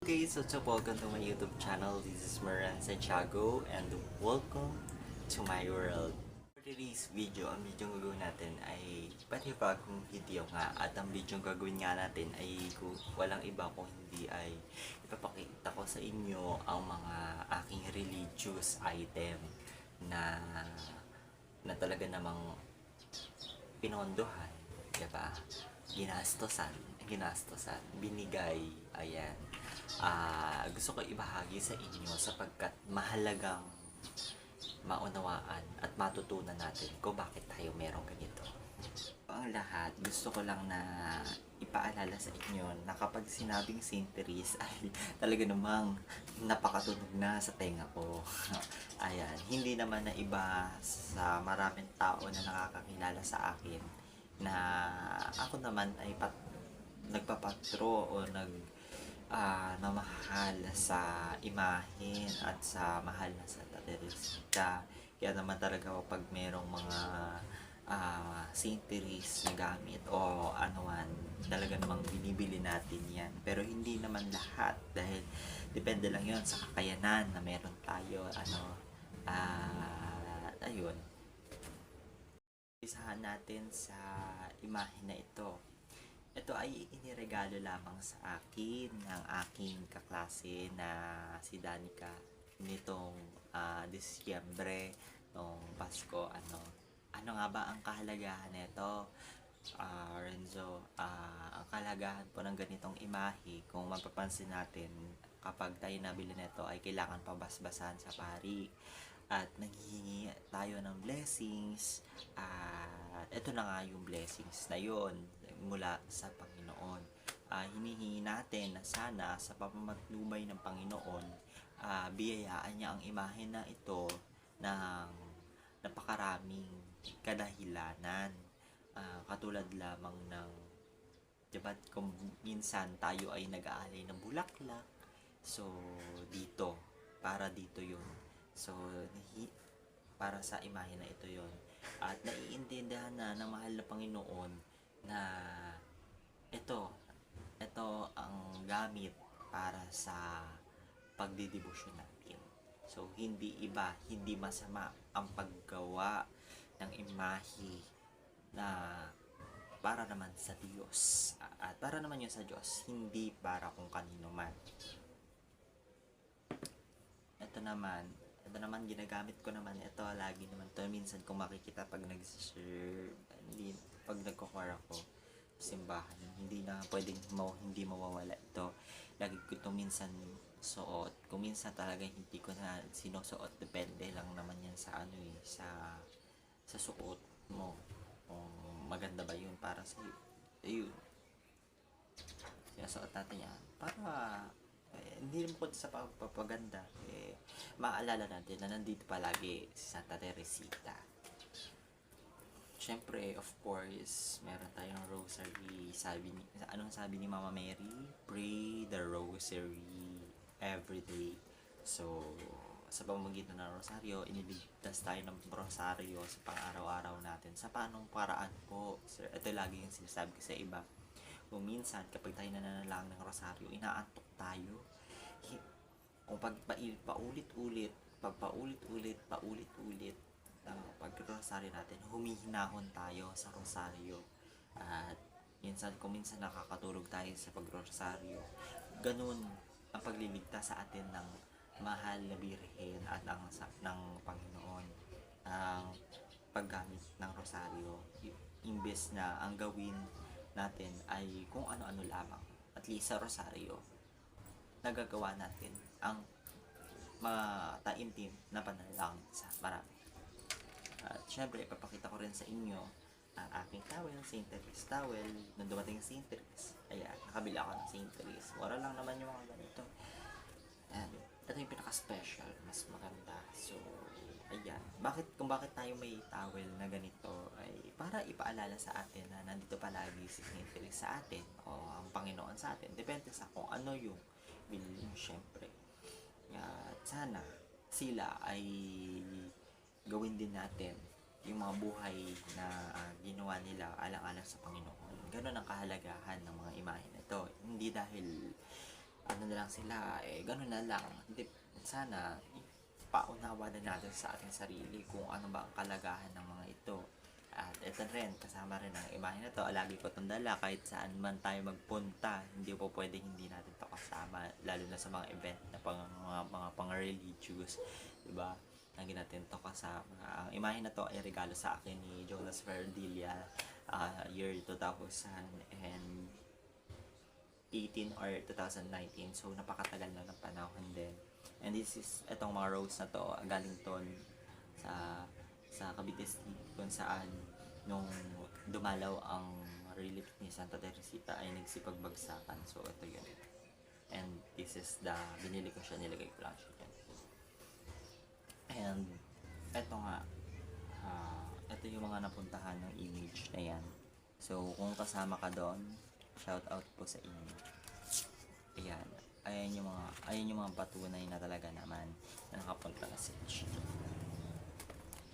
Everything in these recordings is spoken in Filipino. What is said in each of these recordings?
Okay, so welcome to my YouTube channel. This is Maran Santiago and welcome to my world. For today's video, ang video gagawin natin ay panibagong video nga at ang video gagawin nga natin ay walang iba kung hindi ay ipapakita ko sa inyo ang mga aking religious item na talaga namang pinondohan, diba? Ginastosan, binigay, ayan. Gusto ko ibahagi sa inyo sapagkat mahalagang maunawaan at matutunan natin kung bakit tayo merong ganito. Ang lahat, gusto ko lang na ipaalala sa inyo na kapag sinabing Saint Therese ay talaga namang napakatunog na sa tenga ko. Ayan, hindi naman na iba sa maraming tao na nakakakilala sa akin na ako naman ay nagpapatro o namahal sa imahen at sa mahal na Santa Teresita. Kaya naman talaga pag merong mga Saint Therese na gamit o anuan, talaga namang binibili natin yan. Pero hindi naman lahat dahil depende lang yon sa kakayanan na meron tayo. Ayun. Isahan natin sa imahe na ito. Ito ay iniregalo lamang sa akin ng aking kaklase na si Danica nitong Disyembre, nung Pasko. Ano nga ba ang kahalagahan nito, Renzo? Ang kahalagahan po ng ganitong imahe, kung mapapansin natin, kapag tayo nabili nito ay kailangan pabasbasan sa pari at naghihingi tayo ng blessings. At ito na nga yung blessings na yon mula sa Panginoon. Hinihingi natin na sana sa pamamatnubay ng Panginoon, biyayaan niya ang imahe na ito ng napakaraming kadahilanan. Katulad lamang ng, diba, kung minsan tayo ay nag-aalay ng bulaklak, so dito, para dito yun. So, para sa imahe na ito yon. At naiintindihan na ng mahal na Panginoon na ito ang gamit para sa pagdidibusyon natin. So, hindi iba, hindi masama ang paggawa ng imahe na para naman sa Diyos. At para naman yun sa Diyos, hindi para kung kanino man. Ito naman ginagamit ko naman ito lagi naman to. Minsan kung makikita pag nag-share, pag nagko-core ako simbahan, hindi na pwedeng hindi mawawala ito. Lagi ko ito minsan suot. Kung minsan talaga hindi ko na sinusuot, depende lang naman yan sa sa suot mo. Kung maganda ba yun para sa iyo. Ayun. Sinusuot natin yan para hindi naman po sa pagpapaganda, maalala natin na nandito palagi si Santa Teresita. Syempre, of course, meron tayong rosary. Anong sabi ni Mama Mary? Pray the rosary every day. So, sa pamamagitan ng rosaryo, iniligtas tayo ng rosaryo sa pang-araw-araw natin. Sa paanong paraan po? Sir, ito lagi yung sinasabi ko sa iba. Kung minsan, kapag tayo nananalang ng rosaryo, inaantok tayo. Kung paulit-ulit pag-rosaryo natin, humihinahon tayo sa rosaryo. At kung minsan nakakatulog tayo sa pag-rosaryo, ganun ang pagliligtas sa atin ng mahal na Birhen at ng Panginoon. Ang paggamit ng rosaryo, imbes na ang gawin natin ay kung ano-ano lamang, at least sa rosaryo nagagawa natin ang mataimtim na panalangin sa marami. At syempre, ipapakita ko rin sa inyo ang aking towel, Saint Therese towel. Nung dumating Saint Therese, ayan, nakabili ako ng Saint Therese. Mura lang naman yung mga ganito. And ito yung pinaka-special, mas maganda. So, ayan. Kung bakit tayo may towel na ganito ay para ipaalala sa atin na nandito palagi si Saint Therese sa atin o ang Panginoon sa atin. Depende sa kung ano yung bilhin, syempre. At sana sila ay gawin din natin yung mga buhay na ginawa nila alang-alang sa Panginoon. Ganon ang kahalagahan ng mga imahe na ito. Hindi dahil ano na lang sila, gano'n na lang. Sana, paunawa na natin sa ating sarili kung ano ba ang kalagahan ng mga ito. At ito rin, kasama rin ang imahe na to. Lagi ko itong dala kahit saan man tayo magpunta. Hindi po pwede hindi natin to kasama. Lalo na sa mga event na mga pang-religious. Diba? Lagi natin to kasama. Ang imahe na to ay regalo sa akin ni Jonas Verdilla. Year 2018 or 2019. So, napakatagal na ng panahon din. And this is, itong mga rose na to, galing ton sa Cavite City, kung saan nung dumalaw ang relief ni Santa Teresita ay nagsipagbagsakan. So, ito yun. And this is binili ko siya, nilagay ko lang siya dyan. And, ito nga, ito yung mga napuntahan ng image na yan. So, kung kasama ka doon, shout out po sa inyo. Ayan. Ayan yung mga patunay na talaga naman na nakapunta na sa beach.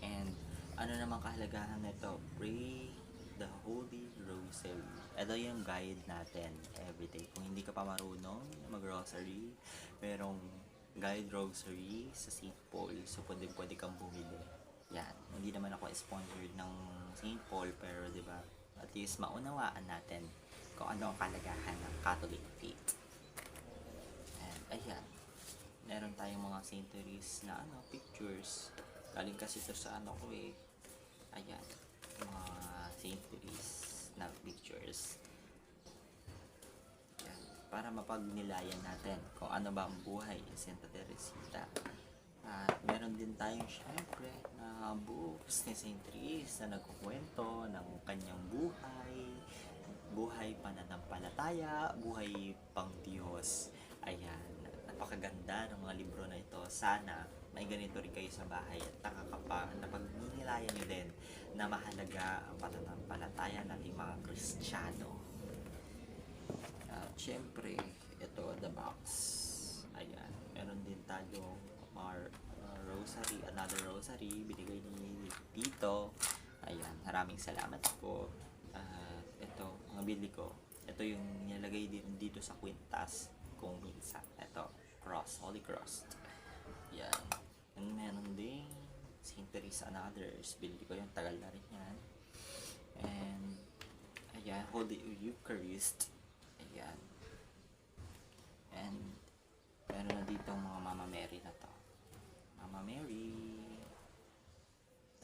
And, ano naman kahalagahan nito? Pray the Holy Rosary. Ito yung guide natin everyday. Kung hindi ka pa marunong mag-rosary, merong guide rosary sa St. Paul. So, pwede kang bumili. Yan. Hindi naman ako sponsored ng St. Paul, pero diba, at least maunawaan natin kung ano ang kalagahan ng Catholic faith. And, ayan. Meron tayong mga sainteries na pictures. Galing kasi ito sa ko Ayan, mga sainteries na pictures. Ayan, para mapagnilayan natin kung ano ba ang buhay ni Santa Teresita. At meron din tayong syempre na books ni Saint Therese na nagkukwento ng kanyang buhay pananampalataya, buhay pang Diyos. Ayan, napakaganda ng mga libro na ito. Sana may ganito rin kayo sa bahay at napagnilayan nyo din na mahalaga ang pananampalataya nating mga Kristiyano. Siyempre, ito, the box. Ayan, meron din tayong rosary, another rosary, binigay ni Tito. Ayan, maraming salamat po. Ito, mga bili ko. Ito yung nilagay din dito sa kwintas kung minsan. Ito, cross, Holy Cross. Yan. And meron din St. Teresa and others. Bili ko yung tagal na rin yan. And ayan, Holy Eucharist. Ayan. And meron na dito mga Mama Mary na to. Mama Mary.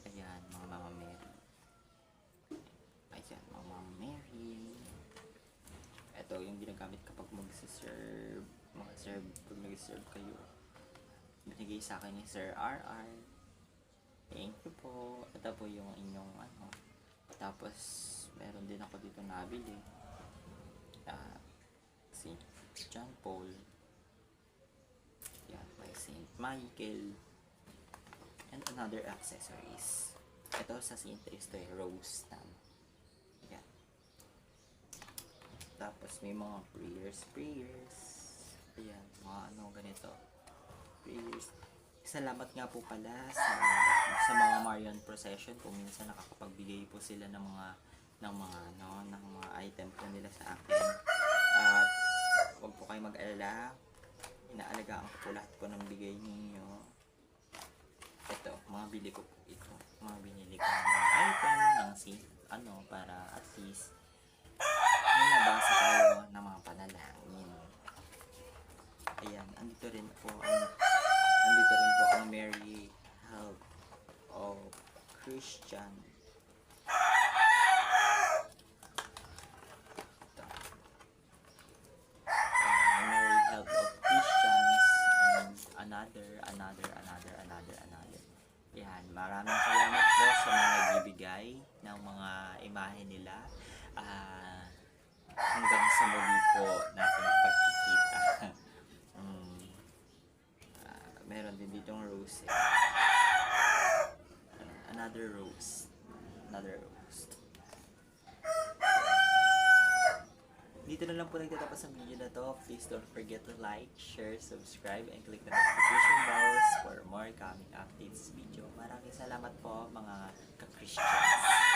Ayan, mga Mama Mary. Ayan, mga Mama Mary. Ito yung ginagamit kapag mag-serve. Pag nag-serve kayo. Binigay sa akin ni Sir RR. Thank you po. Ito po yung inyong Tapos, meron din ako dito nabili. St. John Paul. Yan, by St. Michael. And another accessories. Ito sa St. Therese, rose na. Yan. Tapos, may mga prayers. Ayan, mga ganito. Prayers. Salamat nga po pala sa mga Marian procession kung minsan nakakapagbigay po sila ng mga item po nila sa akin. At huwag po kayo mag-alala. Inaalagaan ko po lahat po ng bigay ninyo. Ito, mga bili ko po ito. Mga binili ko ng mga item para at least may nabasa tayo ng mga panalangin. Ayan, andito rin po ang Mary Help of Christian. Ito. Mary Help of Christians and another. Ayan, maraming salamat po sa mga nagbibigay ng mga imahe nila. Hanggang sa muli po natin pagkikita. Meron din ditong rose. Another rose. Dito na lang po nagtatapos ang video na to. Please don't forget to like, share, subscribe, and click the notification bells for more coming updates video. Maraming salamat po mga ka-Christians.